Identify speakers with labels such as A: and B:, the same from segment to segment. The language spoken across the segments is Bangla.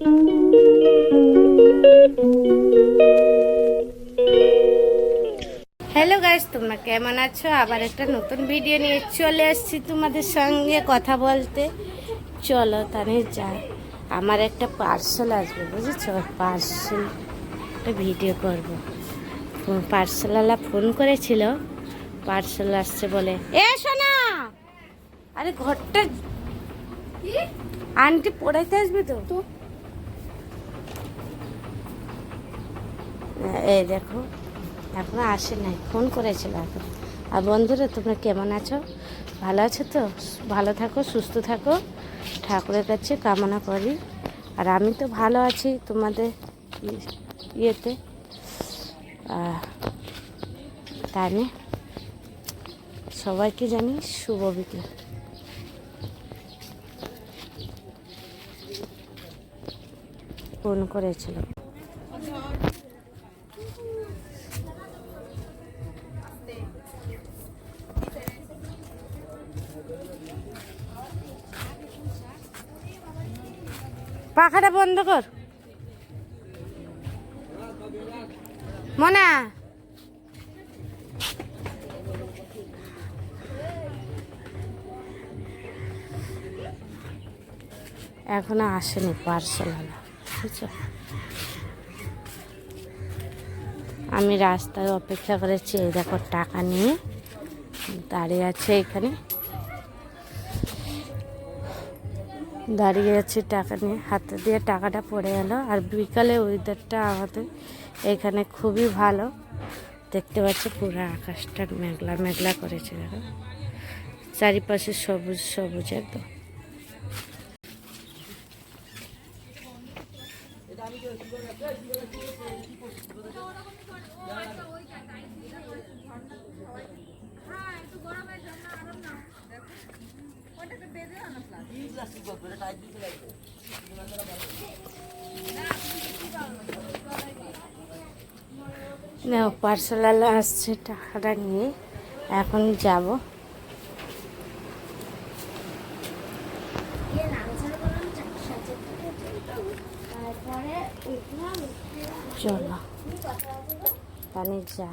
A: হ্যালো গাইস, তোমরা কেমন আছো? আবার একটা নতুন ভিডিও নিয়ে চলে এসেছি তোমাদের সঙ্গে কথা বলতে। চলো তাহলে যাই। আমার একটা পার্সেল আসবে, বুঝেছো? পার্সেল একটা ভিডিও করব। পার্সেলওয়ালা ফোন করেছিল, পার্সেল আসছে বলে। এ শোনা, আরে ঘরটা আন্টি পড়াইতে আসবে তো। এই দেখো, এখনো আসে নাই, ফোন করেছিল এখন। আর বন্ধুরা, তোমরা কেমন আছো? ভালো আছো তো? ভালো থাকো, সুস্থ থাকো, ঠাকুরের কাছে কামনা করি। আর আমি তো ভালো আছি তোমাদের ইয়েতে। তাই সবাইকে জানি শুভ বিকেল। ফোন করেছিল। পাখাটা বন্ধ কর মনা। এখনো আসেনি পার্সেলওয়ালা, বুঝছো? আমি রাস্তায় অপেক্ষা করেছি। এই দেখো, টাকা নিয়ে দাঁড়িয়ে আছে এখানে, দাঁড়িয়ে আছে টাকা নিয়ে। হাতে দিয়ে টাকাটা পড়ে গেল। আর বিকালে ওয়েদারটা আমাদের এখানে খুবই ভালো, দেখতে পাচ্ছি পুরো আকাশটা মেঘলা মেঘলা করেছে। দেখো, চারিপাশে সবুজ সবুজ একদম। পার্সেলওয়ালা আসছে, টাকাটা নিয়ে এখন যাব। চলো তাহলে যা।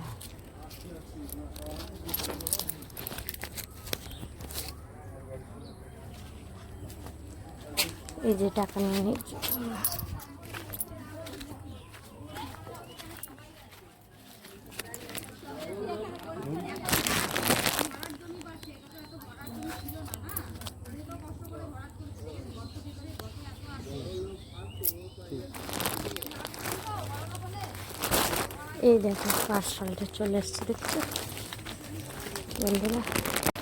A: এই যে টাকা নিয়ে এই দেখো, পার্সেলটা চলে এসছে, দেখছো বন্ধুরা?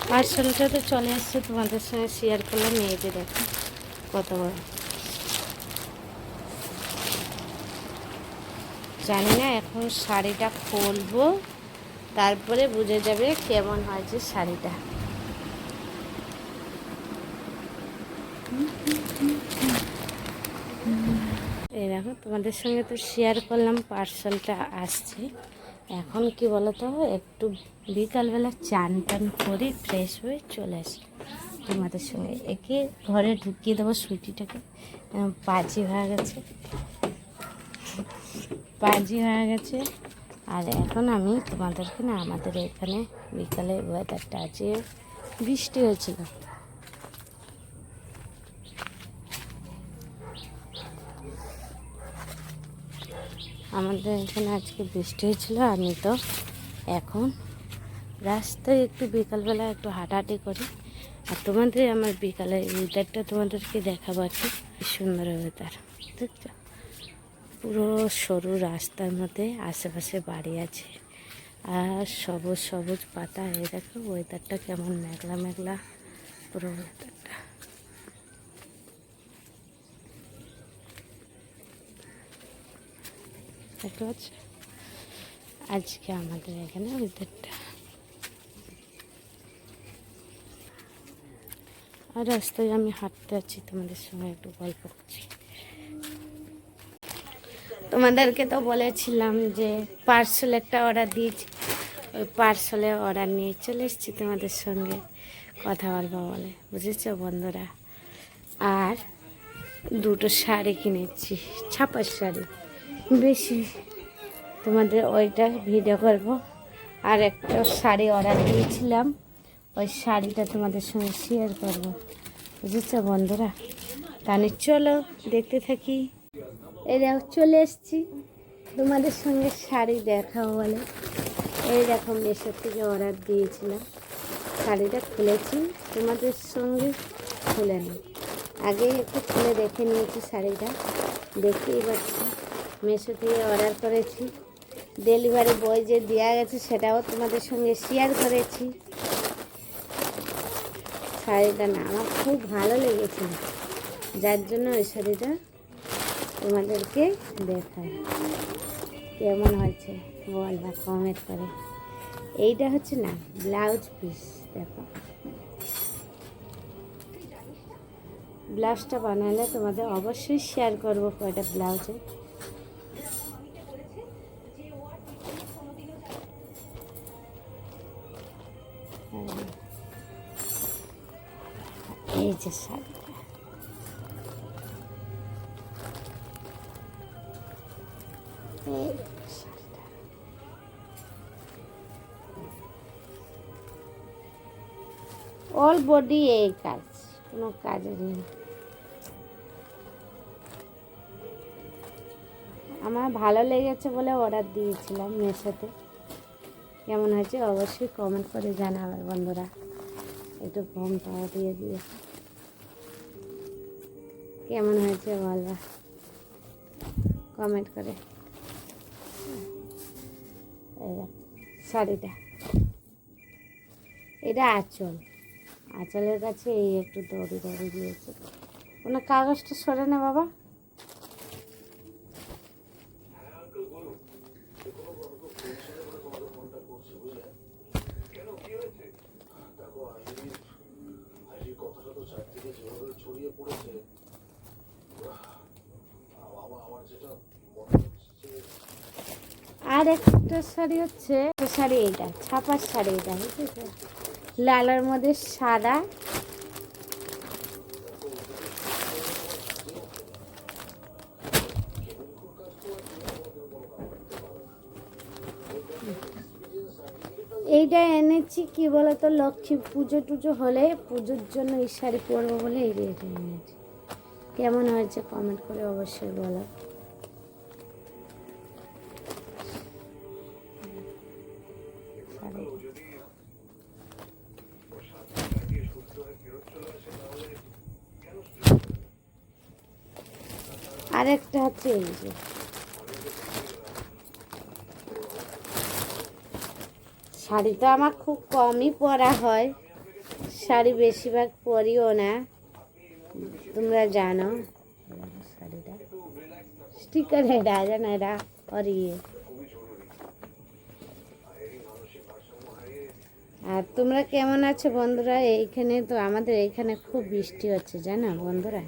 A: পার্সেলটা তো চলে এসছে, তোমাদের সঙ্গে শেয়ার করলাম। এই যে দেখো কত বড়। জানি না, এখন শাড়িটা খুলবো, তারপরে বুঝে যাবে কেমন হয়েছে শাড়িটা। এই দেখো, তোমাদের সঙ্গে তো শেয়ার করলাম পার্সেলটা আসছে। এখন কি বলতো, একটু বিকালবেলা চান টান করে ফ্রেশ হয়ে চলে আসি তোমাদের সঙ্গে। একে ঘরে ঢুকিয়ে দেবো সুইটিটাকে। পাজি হয়ে গেছে, পাজি হয়ে গেছে। আর এখন আমি তোমাদেরকে না, আমাদের এখানে বিকালে ওয়েদারটা আছে, বৃষ্টি হয়েছিল। আমাদের এখানে আজকে বৃষ্টি হয়েছিল। আমি তো এখন রাস্তায় একটু বিকালবেলা একটু হাঁটাহাঁটি করি। আর তোমাদের আমার বিকালের ওয়েদারটা তোমাদেরকে দেখাবো। একটু সুন্দর ওয়েদার, দেখছো? পুরো সরু রাস্তার মধ্যে আশেপাশে বাড়ি আছে, আর সবুজ সবুজ পাতা। এই দেখো ওয়েদারটা কেমন মেঘলা মেঘলা পুরো ওয়েদারটা। দেখতে পাচ্ছ আজকে আমাদের এখানে ওয়েদারটা। আর রাস্তায় আমি হাঁটতে যাচ্ছি, তোমাদের সঙ্গে একটু গল্প করছি। তোমাদেরকে তো বলেছিলাম যে পার্সেল একটা অর্ডার দিয়েছি, ওই পার্সেলে অর্ডার নিয়ে চলে এসেছি তোমাদের সঙ্গে কথা বলবো বলে, বুঝেছো বন্ধুরা? আর দুটো শাড়ি কিনেছি, ছাপার শাড়ি বেশি, তোমাদের ওইটা ভিডিও করব। আর একটা শাড়ি অর্ডার দিয়েছিলাম, ওই শাড়িটা তোমাদের সঙ্গে শেয়ার করব, বুঝেছো বন্ধুরা? তাহলে চলো দেখতে থাকি। এই দেখো চলে এসছি তোমাদের সঙ্গে শাড়ি দেখাও বলে। এই দেখো মেশোর থেকে অর্ডার দিয়েছিলাম, শাড়িটা খুলেছি, তোমাদের সঙ্গে খুলে নিই। আগে একটু খুলে দেখে নিয়েছি শাড়িটা, দেখতেই পাচ্ছি মেশো থেকে অর্ডার করেছি। ডেলিভারি বয় যে দেওয়া গেছে সেটাও তোমাদের সঙ্গে শেয়ার করেছি। শাড়িটা না আমার খুব ভালো লেগেছে, যার জন্য ওই শাড়িটা তোমাদেরকে দেখাই। কেমন হয়েছে বলবা কমেন্ট করে। এইটা হচ্ছে না ব্লাউজ পিস, দেখো ব্লাউজটা বানালে তোমাদের অবশ্যই শেয়ার করবো কয়টা ব্লাউজে। এই যে শাড়িটা, এই শাড়িটা অল বডি এই কাজ, কোনো কাজের নেই। আমার ভালো লেগেছে বলে অর্ডার দিয়েছিলাম মেশোতে। কেমন হয়েছে অবশ্যই কমেন্ট করে জানাবে বন্ধুরা। একটু ঘুমটাও দিয়ে দিয়ে কেমন হয়েছে বলবা কমেন্ট করে। শাড়িটা এটা আঁচল, আঁচলের কাছে এই একটু দড়ি দড়ি দিয়েছে। কোনো কাগজটা সরে না বাবা। আর একটা শাড়ি হচ্ছে শাড়ি, এইটা ছাপার শাড়ি, এটা বুঝেছো লালের মধ্যে সাদা। এইটা এনেছি কি বলতো, লক্ষ্মী পুজো টুজো হলে পুজোর জন্য এই শাড়ি পরবো বলে এই রেটে এনেছি। কেমন হয়েছে কমেন্ট করে অবশ্যই বলো। আরেকটা হচ্ছে এই যে শাড়ি, তো আমার খুব কমই পরা হয়, শাড়ি বেশিরভাগ পরিও না, তোমরা জানো। শাড়িটা স্টিকার এটা জানো, এটা আর ইয়ে। আর তোমরা কেমন আছো বন্ধুরা? এইখানে তো আমাদের এইখানে খুব বৃষ্টি হচ্ছে জানো বন্ধুরা।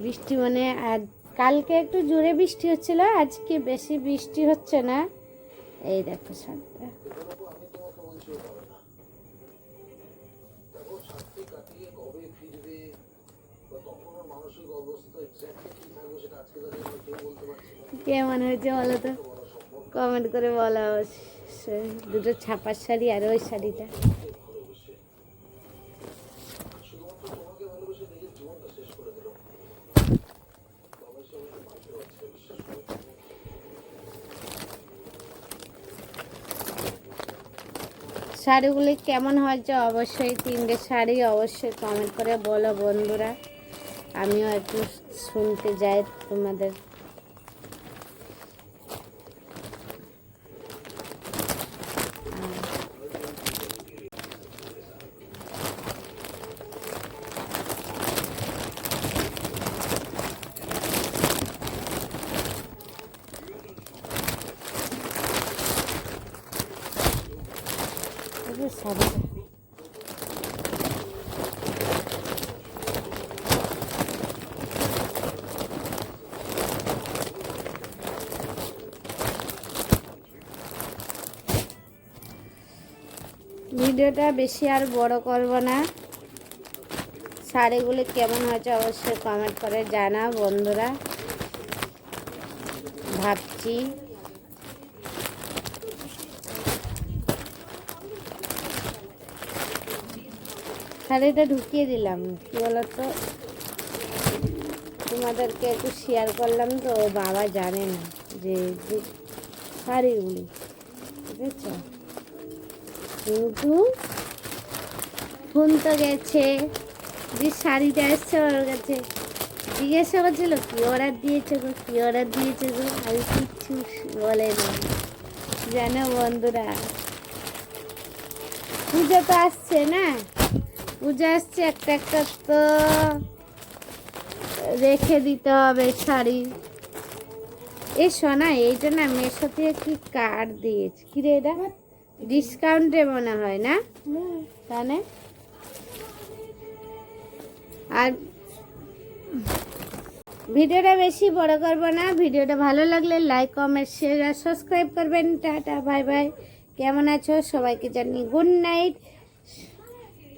A: বৃষ্টি মানে আর কালকে একটু জোরে বৃষ্টি হচ্ছিল, আজকে বেশি বৃষ্টি হচ্ছে না। এই দেখো শাড়িটা, কেমন হয়েছে বলো তো কমেন্ট করে বলা অবশ্যই। দুটো ছাপার শাড়ি আর ওই শাড়িটা। শাড়িগুলি কেমন হয়েছে অবশ্যই, তিনটে শাড়ি অবশ্যই কমেন্ট করে বলো বন্ধুরা, আমিও একটু শুনতে যাই তোমাদের। শাড়িটা ভিডিওটা বেশি আর বড় করব না, শাড়িগুলি কেমন হয়েছে অবশ্যই কমেন্ট করে জানা বন্ধুরা। ভাবছি শাড়িটা ঢুকিয়ে দিলাম, কী বলতো তোমাদেরকে একটু শেয়ার করলাম, তো বাবা জানে না যে শাড়িগুলি, ঠিক আছে। কিন্তু ফোন তো গেছে, যে শাড়িটা এসছে ওর কাছে, জিজ্ঞাসা করছিল কী অর্ডার দিয়েছে গো, কী অর্ডার দিয়েছে গো। আমি কিচ্ছু বলে না, জানো বন্ধুরা। পুজো তো আসছে না, পুজো আসছে, একটা একটা তো রেখে দিতে হবে শাড়ি। এ শোনা, এইটা না মেশো থেকে কি কার্ড দিয়েছে, কি রে এটা ডিসকাউন্টে মনে হয় না, তাহলে। আর ভিডিওটা বেশি বড় করবো না, ভিডিওটা ভালো লাগলে লাইক কমেন্ট শেয়ার আর সাবস্ক্রাইব করবেন। Tata bye bye. কেমন আছো সবাইকে জানি গুড নাইট।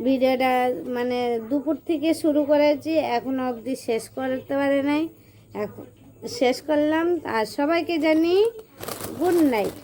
A: ভিডিওটা মানে দুপুর থেকে শুরু করেছি, এখনো অবধি শেষ করতে পারে নাই, এখন শেষ করলাম। আর সবাইকে জানি গুড নাইট।